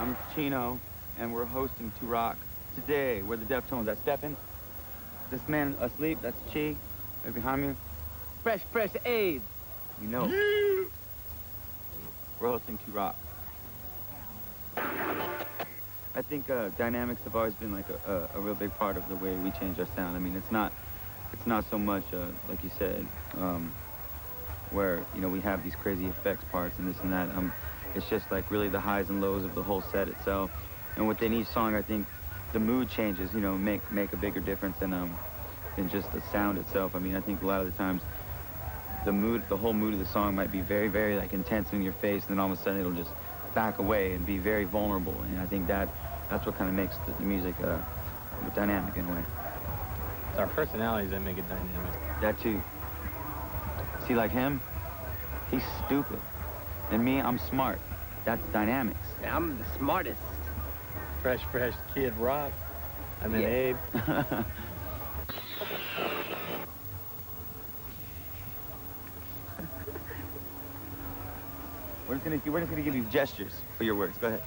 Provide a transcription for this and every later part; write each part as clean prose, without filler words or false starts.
I'm Chino, and we're hosting To Rock. Today, we're the Deftones. That's Steppin'. This man asleep, that's Chi, right behind me. Fresh Abe. You know. We're hosting To Rock. I think dynamics have always been like a real big part of the way we change our sound. I mean, it's not so much, like you said, where, you know, we have these crazy effects parts and this and that. It's just like really the highs and lows of the whole set itself. And within each song, I think the mood changes, you know, make a bigger difference than just the sound itself. I mean, I think a lot of the times the whole mood of the song might be very, very like intense in your face, and then all of a sudden it'll just back away and be very vulnerable. And I think that's what kind of makes the music dynamic in a way. It's our personalities that make it dynamic. That too. See, like him, he's stupid. And me, I'm smart. That's dynamics. I'm the smartest. Fresh Kid Rock. And then Yeah. Abe. We're just gonna give you gestures for your words. Go ahead.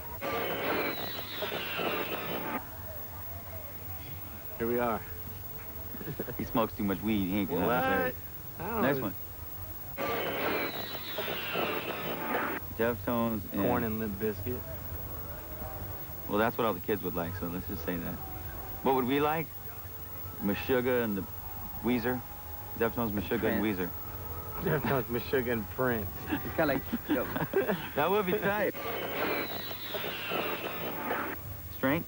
Here we are. He smokes too much weed. He ain't gonna What? have Next one. Deftones and... Corn and Limp Biscuit. Well, that's what all the kids would like, so let's just say that. What would we like? Meshuggah and the Weezer. Deftones, Meshuggah, and Weezer. Deftones, Meshuggah, and Prince. It's kind of like, yo, That would be tight. Strength.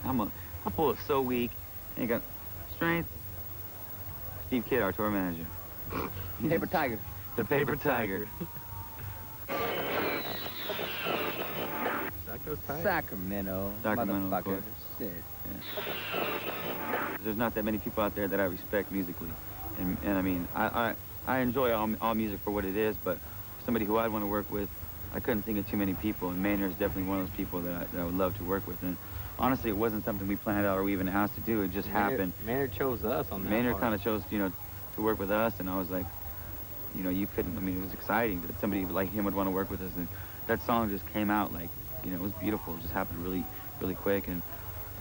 I pull it so weak. Ain't got strength. Steve Kidd, our tour manager. Paper Tiger. The Paper Tiger. That goes tight. Sacramento, Sacramento, of course. motherfucker. Shit. There's not that many people out there that I respect musically. And I mean, I enjoy all music for what it is, but somebody who I'd want to work with, I couldn't think of too many people, and Maynard's definitely one of those people that I would love to work with. And honestly, it wasn't something we planned out or we even asked to do. It just happened. Maynard chose us on that Maynard part. kind of chose, you know, to work with us, and I was like, you know, you couldn't, I mean, it was exciting that somebody like him would want to work with us, and that song just came out like, you know, it was beautiful. It just happened really, really quick, and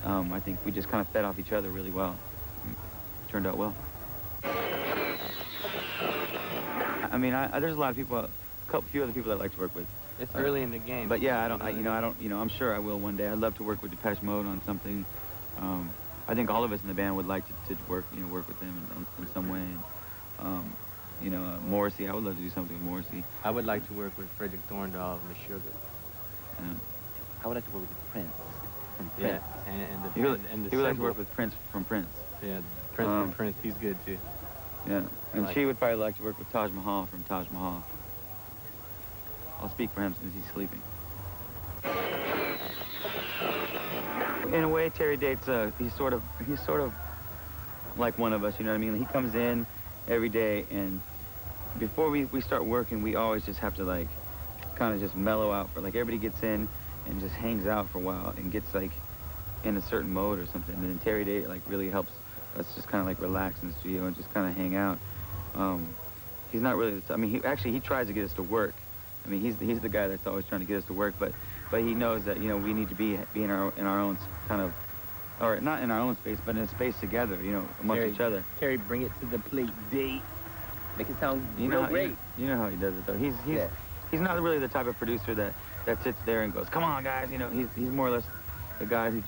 I think we just kind of fed off each other really well. It turned out well. I mean, there's a lot of people, few other people I'd like to work with. It's early in the game. But yeah, I'm sure I will one day. I'd love to work with Depeche Mode on something. I think all of us in the band would like to work with them in some way. You know, Morrissey, I would love to do something with Morrissey. I would like to work with Frederick Thorndahl of Meshuggah. Yeah. I would like to work with Prince. From Yeah, Prince. He would like to work with Prince from Prince. Yeah, Prince from Prince, he's good too. Yeah, and Like she would probably like to work with Taj Mahal from Taj Mahal. I'll speak for him since he's sleeping. In a way, Terry Dates, he's sort of like one of us, you know what I mean? He comes in every day, and before we start working, we always just have to like kind of just mellow out for like everybody gets in and just hangs out for a while and gets like in a certain mode or something. And then Terry Date like really helps us just kind of like relax in the studio and just kind of hang out. He's not really, I mean, he tries to get us to work. I mean, he's the guy that's always trying to get us to work, but he knows that, you know, we need to be in our own kind of, or not in our own space, but in a space together, you know, amongst each other. Terry, bring it to the plate, Date. Make it sound great. You know how he does it though. He's not really the type of producer that sits there and goes, "Come on, guys," you know. He's more or less the guy who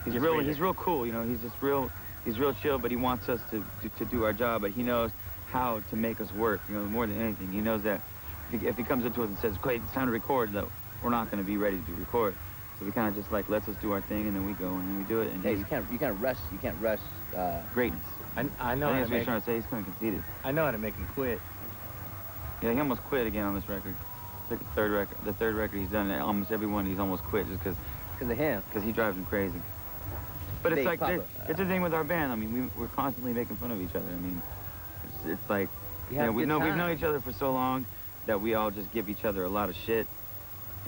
he's real cool, you know. He's real chill, but he wants us to do our job, but he knows how to make us work, you know, more than anything. He knows that if he comes up to us and says, "Great, it's time to record," that we're not going to be ready to record. So we kind of just like lets us do our thing, and then we go and then we do it. And hey, you can't rush greatness. I know how to That's what make he's trying to say. He's kind of conceited. I know how to make him quit. Yeah, he almost quit again on this record. It's like the third record he's done. Almost every one he's almost quit just because of him. Because he drives him crazy. But it's like it's the thing with our band. I mean, we're constantly making fun of each other. I mean, it's like we've known each other for so long that we all just give each other a lot of shit.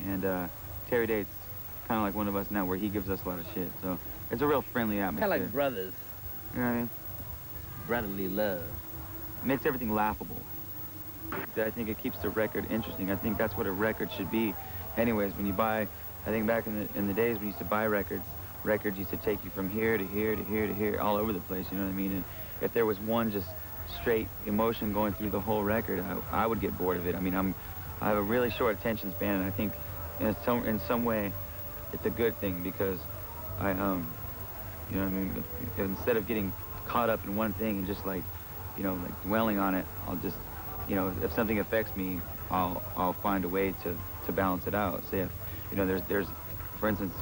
And Terry Date's kind of like one of us now, where he gives us a lot of shit. So it's a real friendly atmosphere. Kind of like brothers. You know what I mean? Brotherly love. Makes everything laughable. I think it keeps the record interesting. I think that's what a record should be. anyways, when you buy, I think back in the days when you used to buy records used to take you from here to here to here to here, all over the place, you know what I mean? And if there was one just straight emotion going through the whole record, I would get bored of it. I mean, I have a really short attention span, and I think in some way it's a good thing, because I, you know what I mean? Instead of getting caught up in one thing and just like, you know, like dwelling on it, I'll just, you know, if something affects me, I'll find a way to balance it out. Say if, you know, there's, for instance,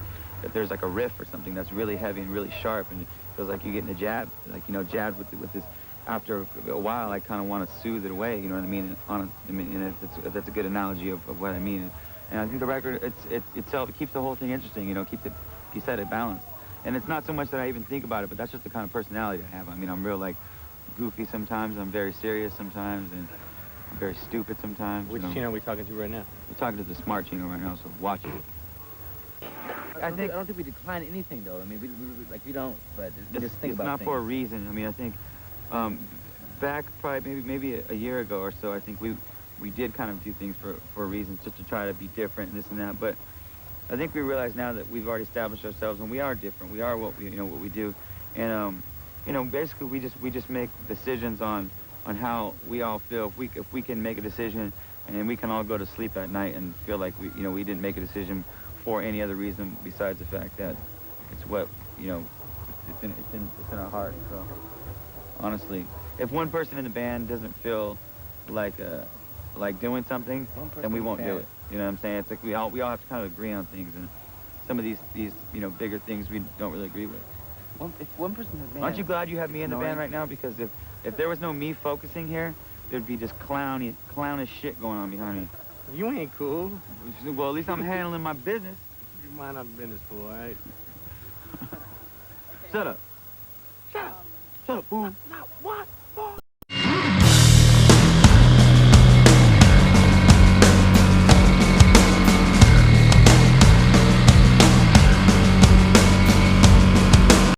if there's like a riff or something that's really heavy and really sharp, and it feels like you're getting a jab, like, you know, jabbed with this. After a while, I kind of want to soothe it away, you know what I mean? And if that's a good analogy of what I mean. And I think the record itself, it keeps the whole thing interesting, you know, keeps it, like you said, it balanced. And it's not so much that I even think about it, but that's just the kind of personality I have. I mean, I'm real, like, goofy sometimes, I'm very serious sometimes, and I'm very stupid sometimes. Which you know? channel are we talking to right now? We're talking to the smart channel right now, so watch it. I don't think we decline anything, though. I mean, we don't, but we just think it's about not things. for a reason. I mean, I think back probably maybe a year ago or so, I think we did kind of do things for a reason, just to try to be different and this and that. But I think we realize now that we've already established ourselves, and we are different. We are what we do, and you know, basically we just make decisions on how we all feel. If we can make a decision, and we can all go to sleep at night and feel like we didn't make a decision for any other reason besides the fact that it's what, you know, it's in our heart. So honestly, if one person in the band doesn't feel like doing something, then we won't do it. You know what I'm saying? It's like we all have to kind of agree on things, and some of these you know, bigger things we don't really agree with. If one person in the band... Aren't you glad you have me in the band right now? Because if there was no me focusing here, there'd be just clownish shit going on behind me. You ain't cool. Well, at least I'm handling my business. You mind our business, fool, all right? Shut up. Shut up. Shut up, fool. Not what?